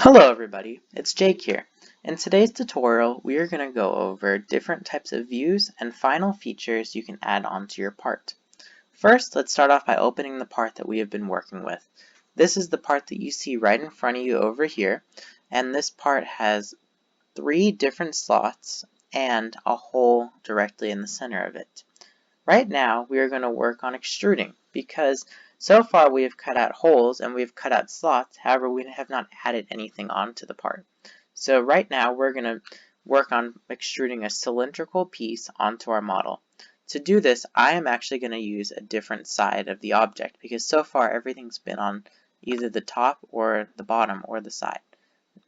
Hello everybody, it's Jake here. In today's tutorial, we are going to go over different types of views and final features you can add onto your part. First, let's start off by opening the part that we have been working with. This is the part that you see right in front of you over here, and this part has 3 different slots and a hole directly in the center of it. Right now, we are going to work on extruding because so far we have cut out holes and we have cut out slots, however we have not added anything onto the part. So right now we're going to work on extruding a cylindrical piece onto our model. To do this, I am actually going to use a different side of the object because so far everything's been on either the top or the bottom or the side.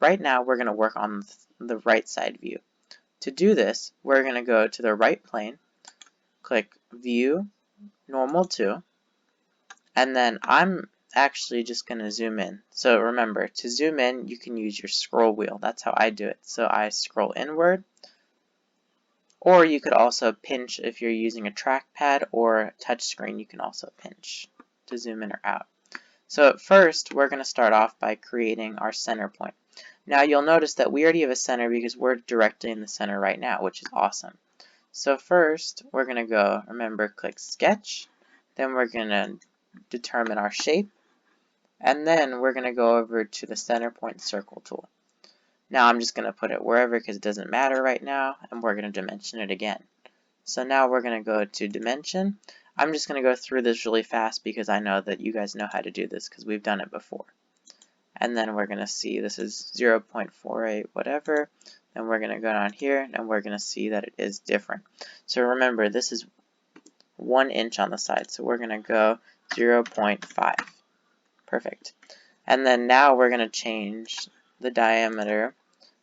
Right now we're going to work on the right side view. To do this, we're going to go to the right plane, click View, Normal to, and then I'm actually just going to zoom in. So remember, to zoom in, you can use your scroll wheel. That's how I do it. So I scroll inward, or you could also pinch if you're using a trackpad or touch screen. You can also pinch to zoom in or out. So at first, we're going to start off by creating our center point. Now you'll notice that we already have a center because we're directly in the center right now, which is awesome. So first, we're going to go, remember, click Sketch, then we're going to determine our shape, and then we're going to go over to the center point circle tool. Now I'm just going to put it wherever because it doesn't matter right now, and we're going to dimension it again. So now we're going to go to dimension. I'm just going to go through this really fast because I know that you guys know how to do this because we've done it before. And then we're going to see this is 0.48 whatever. Then we're going to go down here and we're going to see that it is different. So remember, this is 1 inch on the side. So we're going to go 0.5. Perfect. And then now we're going to change the diameter.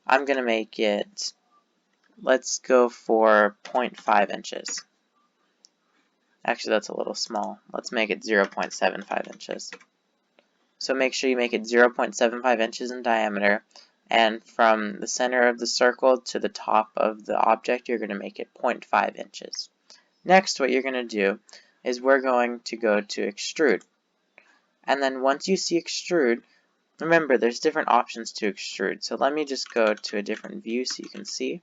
I'm going to make it, let's go for 0.5 inches. Actually, that's a little small. Let's make it 0.75 inches. So make sure you make it 0.75 inches in diameter, and from the center of the circle to the top of the object, you're going to make it 0.5 inches. Next, what you're going to do is we're going to go to extrude. And then once you see extrude, remember there's different options to extrude. So let me just go to a different view so you can see.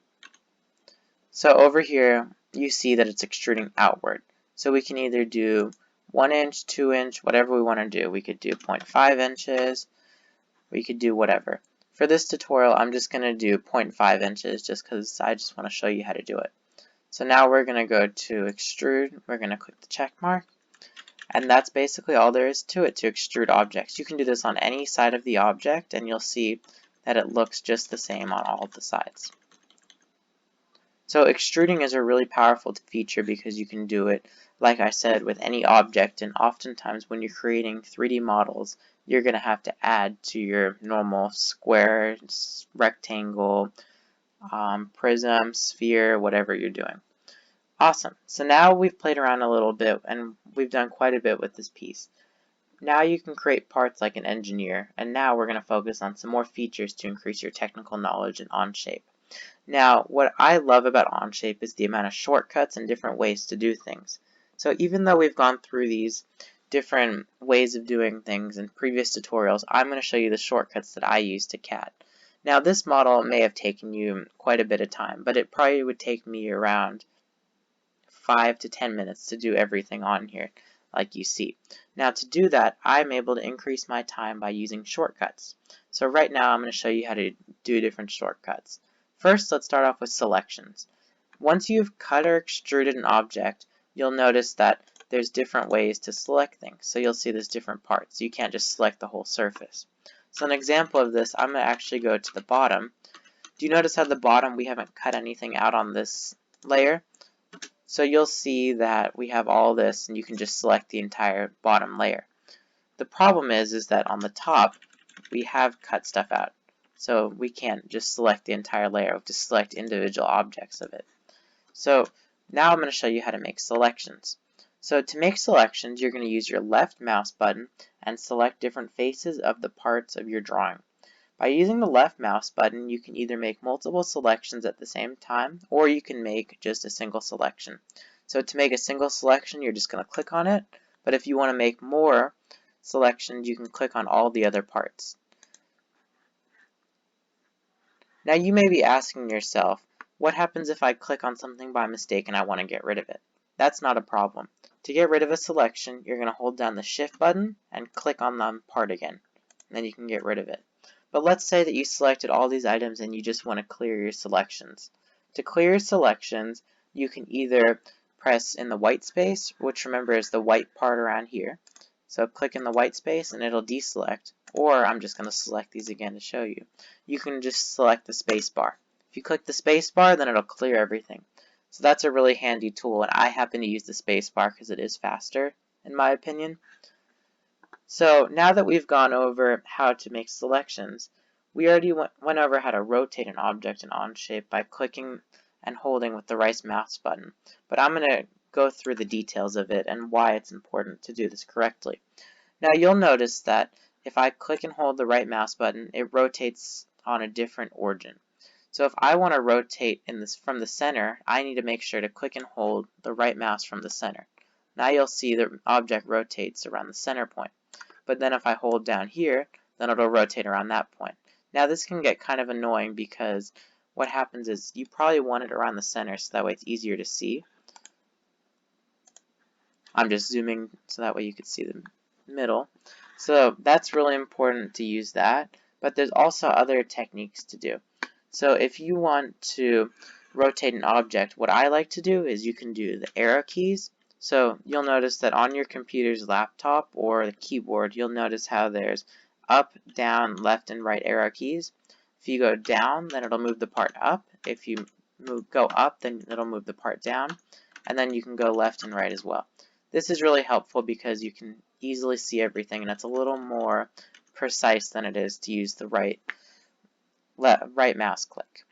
So over here, you see that it's extruding outward. So we can either do 1 inch, 2 inch, whatever we want to do. We could do 0.5 inches. We could do whatever. For this tutorial, I'm just going to do 0.5 inches just because I just want to show you how to do it. So now we're going to go to extrude. We're going to click the check mark. And that's basically all there is to it, to extrude objects. You can do this on any side of the object and you'll see that it looks just the same on all of the sides. So extruding is a really powerful feature because you can do it, like I said, with any object, and oftentimes when you're creating 3D models, you're going to have to add to your normal square, rectangle, prism, sphere, whatever you're doing. Awesome. So now we've played around a little bit and we've done quite a bit with this piece. Now you can create parts like an engineer, and now we're going to focus on some more features to increase your technical knowledge in Onshape. Now, what I love about Onshape is the amount of shortcuts and different ways to do things. So even though we've gone through these different ways of doing things in previous tutorials, I'm going to show you the shortcuts that I use to CAD. Now this model may have taken you quite a bit of time, but it probably would take me around 5 to 10 minutes to do everything on here like you see. Now to do that, I'm able to increase my time by using shortcuts. So right now I'm going to show you how to do different shortcuts. First, let's start off with selections. Once you've cut or extruded an object, you'll notice that there's different ways to select things. So you'll see there's different parts. You can't just select the whole surface. So an example of this, I'm going to actually go to the bottom. Do you notice how the bottom we haven't cut anything out on this layer? So you'll see that we have all this and you can just select the entire bottom layer. The problem is that on the top we have cut stuff out. So we can't just select the entire layer, we have to select individual objects of it. So now I'm going to show you how to make selections. So to make selections, you're going to use your left mouse button and select different faces of the parts of your drawing. By using the left mouse button, you can either make multiple selections at the same time, or you can make just a single selection. So to make a single selection, you're just going to click on it, but if you want to make more selections, you can click on all the other parts. Now you may be asking yourself, what happens if I click on something by mistake and I want to get rid of it? That's not a problem. To get rid of a selection, you're going to hold down the Shift button and click on the part again. And then you can get rid of it. But let's say that you selected all these items and you just want to clear your selections. To clear your selections, you can either press in the white space, which remember is the white part around here. So click in the white space and it'll deselect, or I'm just going to select these again to show you. You can just select the space bar. If you click the space bar, then it'll clear everything. So that's a really handy tool, and I happen to use the space bar because it is faster, in my opinion. So now that we've gone over how to make selections, we already went over how to rotate an object in Onshape by clicking and holding with the right mouse button. But I'm going to go through the details of it and why it's important to do this correctly. Now you'll notice that if I click and hold the right mouse button, it rotates on a different origin. So if I want to rotate from the center, I need to make sure to click and hold the right mouse from the center. Now you'll see the object rotates around the center point. But then if I hold down here, then it'll rotate around that point. Now this can get kind of annoying because what happens is you probably want it around the center so that way it's easier to see. I'm just zooming so that way you can see the middle. So that's really important to use that, but there's also other techniques to do. So if you want to rotate an object, what I like to do is you can do the arrow keys. So you'll notice that on your computer's laptop or the keyboard, you'll notice how there's up, down, left, and right arrow keys. If you go down, then it'll move the part up. If you go up, then it'll move the part down. And then you can go left and right as well. This is really helpful because you can easily see everything, and it's a little more precise than it is to use the right mouse click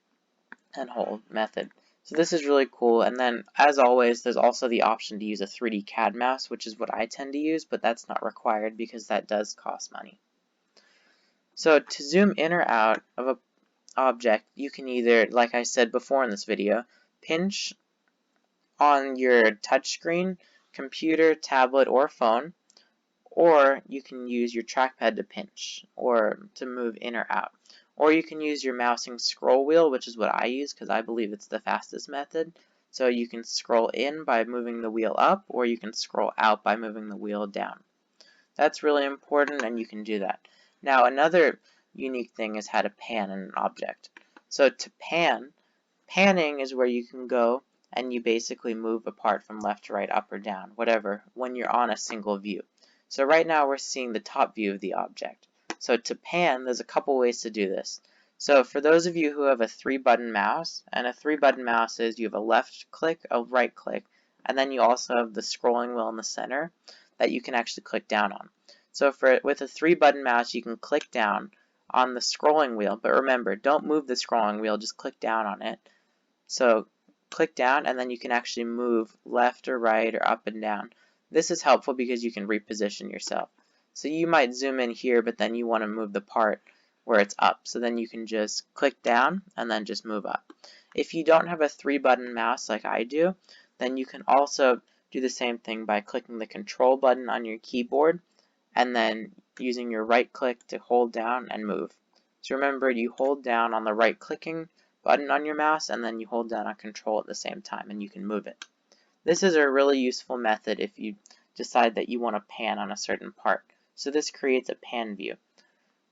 and hold method. So this is really cool, and then as always there's also the option to use a 3D CAD mouse, which is what I tend to use, but that's not required because that does cost money. So to zoom in or out of an object, you can either, like I said before in this video, pinch on your touchscreen, computer, tablet, or phone, or you can use your trackpad to pinch or to move in or out. Or you can use your mouse and scroll wheel, which is what I use because I believe it's the fastest method. So you can scroll in by moving the wheel up, or you can scroll out by moving the wheel down. That's really important, and you can do that. Now another unique thing is how to pan an object. So to panning is where you can go and you basically move a part from left to right, up or down, whatever, when you're on a single view. So right now we're seeing the top view of the object. So to pan, there's a couple ways to do this. So for those of you who have a 3-button mouse, and a 3-button mouse is you have a left click, a right click, and then you also have the scrolling wheel in the center that you can actually click down on. So with a 3-button mouse, you can click down on the scrolling wheel, but remember, don't move the scrolling wheel, just click down on it. So click down, and then you can actually move left or right or up and down. This is helpful because you can reposition yourself. So you might zoom in here, but then you want to move the part where it's up. So then you can just click down and then just move up. If you don't have a 3-button mouse like I do, then you can also do the same thing by clicking the control button on your keyboard and then using your right click to hold down and move. So remember, you hold down on the right clicking button on your mouse and then you hold down on control at the same time and you can move it. This is a really useful method if you decide that you want to pan on a certain part. So this creates a pan view.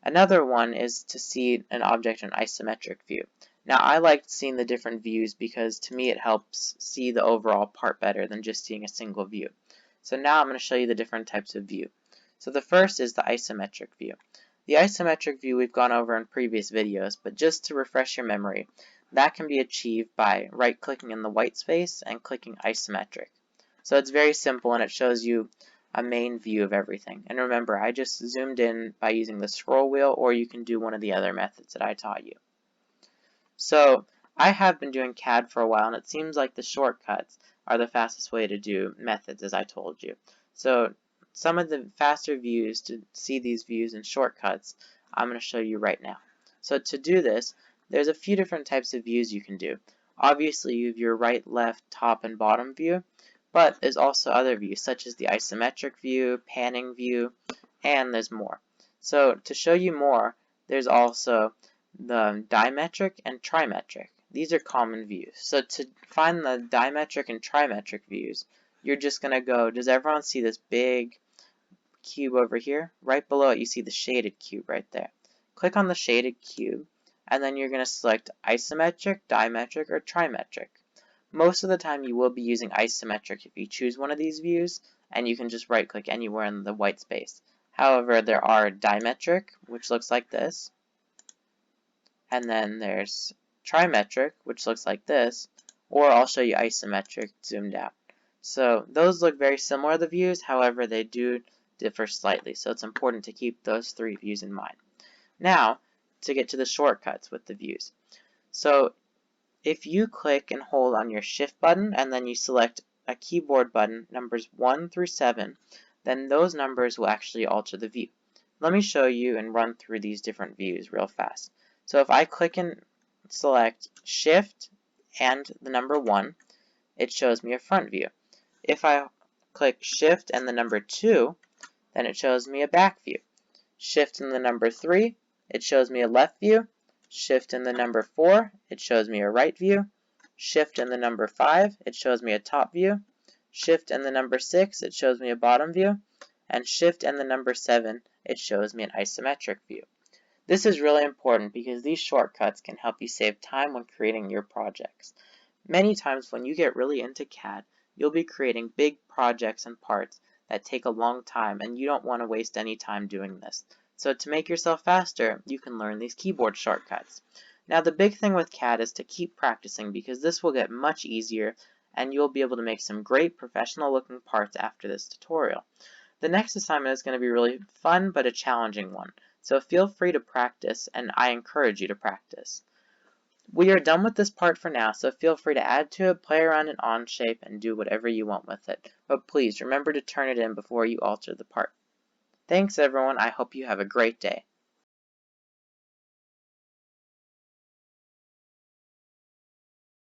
Another one is to see an object in isometric view. Now I like seeing the different views because to me it helps see the overall part better than just seeing a single view. So now I'm going to show you the different types of view. So the first is the isometric view. The isometric view we've gone over in previous videos, but just to refresh your memory, that can be achieved by right-clicking in the white space and clicking isometric. So it's very simple and it shows you a main view of everything. And remember, I just zoomed in by using the scroll wheel, or you can do one of the other methods that I taught you. So I have been doing CAD for a while, and it seems like the shortcuts are the fastest way to do methods, as I told you. So some of the faster views to see these views and shortcuts I'm going to show you right now. So to do this, there's a few different types of views you can do. Obviously you have your right, left, top, and bottom view, but there's also other views such as the isometric view, panning view, and there's more. So to show you more, there's also the dimetric and trimetric. These are common views. So to find the dimetric and trimetric views, you're just going to go, does everyone see this big cube over here? Right below it you see the shaded cube right there. Click on the shaded cube and then you're going to select isometric, dimetric, or trimetric. Most of the time you will be using isometric if you choose one of these views, and you can just right click anywhere in the white space. However, there are dimetric, which looks like this, and then there's trimetric, which looks like this, or I'll show you isometric zoomed out. So those look very similar to the views, however they do differ slightly, so it's important to keep those three views in mind. Now, to get to the shortcuts with the views. So if you click and hold on your shift button and then you select a keyboard button, numbers 1 through 7, then those numbers will actually alter the view. Let me show you and run through these different views real fast. So if I click and select shift and the number 1, it shows me a front view. If I click shift and the number 2, then it shows me a back view. Shift and the number 3, it shows me a left view. Shift and the number 4, it shows me a right view. Shift and the number 5, it shows me a top view. Shift and the number 6, it shows me a bottom view. And shift and the number 7, it shows me an isometric view. This is really important because these shortcuts can help you save time when creating your projects. Many times when you get really into CAD, you'll be creating big projects and parts that take a long time, and you don't want to waste any time doing this. So to make yourself faster, you can learn these keyboard shortcuts. Now the big thing with CAD is to keep practicing because this will get much easier and you'll be able to make some great professional looking parts after this tutorial. The next assignment is going to be really fun but a challenging one. So feel free to practice, and I encourage you to practice. We are done with this part for now, so feel free to add to it, play around in Onshape, and do whatever you want with it. But please remember to turn it in before you alter the part. Thanks everyone, I hope you have a great day.